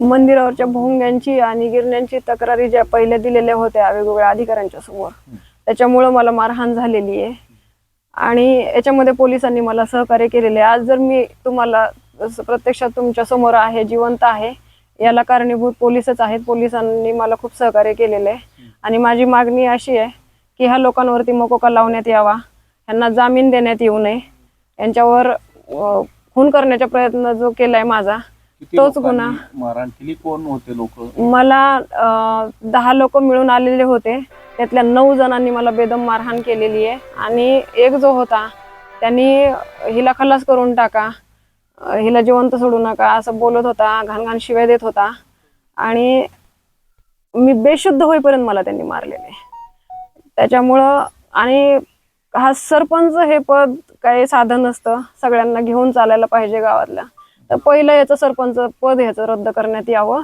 मंदिरावरच्या भोंग्यांची आणि गिरण्यांची तक्रारी ज्या पहिल्या दिलेल्या होत्या वेगवेगळ्या अधिकाऱ्यांच्या समोर, त्याच्यामुळे मला मारहाण झालेली आहे आणि याच्यामध्ये पोलिसांनी मला सहकार्य केलेले आहे। आज जर मी तुम्हाला प्रत्यक्षात तुमच्या समोर आहे, जिवंत आहे, याला कारणीभूत पोलीसच आहेत। पोलिसांनी मला खूप सहकार्य केलेले आहे आणि माझी मागणी अशी आहे की ह्या लोकांवरती मकोका लावण्यात यावा, यांना जामीन देण्यात येऊ नये, यांच्यावर खून करण्याचा प्रयत्न जो केलाय माझा तोच गुन्हा। मारहाण केली कोण होते लोक? मला 10 लोक मिळून आलेले होते, त्यातल्या 9 जणांनी मला बेदम मारहाण केलेली आहे आणि एक जो होता त्यांनी हिला खलास करून टाका, हिला जिवंत सोडू नका असं बोलत होता, घाण शिव्या देत होता आणि मी बेशुद्ध होईपर्यंत मला त्यांनी मारलेले। त्याच्यामुळं आणि हा सरपंच हे पद काही साधन नसतं, सगळ्यांना घेऊन चालायला पाहिजे गावातल्या। तर पहिलं याचं सरपंच पद ह्याचं रद्द करण्यात यावं,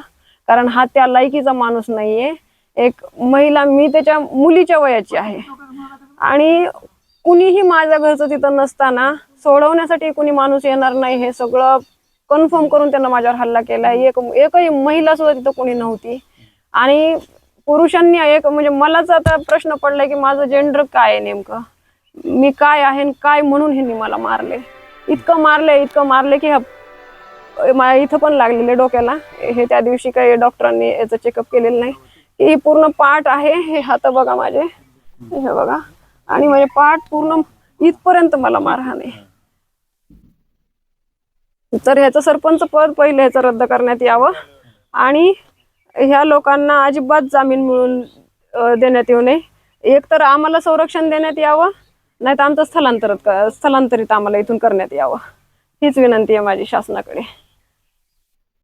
कारण हा त्या लायकीचा माणूस नाहीये। एक महिला, मी त्याच्या मुलीच्या वयाची आहे आणि कुणीही माझ्या घरचं तिथं नसताना सोडवण्यासाठी कुणी माणूस येणार नाही हे सगळं कन्फर्म करून त्यांना माझ्यावर हल्ला केलाय। एकही महिला सुद्धा तिथं कोणी नव्हती आणि पुरुषांनी म्हणजे मलाच आता प्रश्न पडलाय की माझं जेंडर काय आहे, नेमकं मी काय आहे काय म्हणून ह्यांनी मला मारले। इतकं मारले की इथं पण लागलेले डोक्याला। हे त्या दिवशी काही डॉक्टरांनी याचं चेकअप केलेलं नाही। ही पूर्ण पाठ आहे, हे हात बघा माझे, हे बघा, आणि माझे पाठ पूर्ण इथपर्यंत मला मारहाण आहे। तर ह्याचं सरपंच पद पहिलं ह्याचं रद्द करण्यात यावं आणि ह्या लोकांना अजिबात जामीन मिळून देण्यात येऊ नये। एक तर आम्हाला संरक्षण देण्यात यावं, नाही तर आमचं स्थलांतरित आम्हाला इथून करण्यात यावं, हीच विनंती आहे माझी शासनाकडे।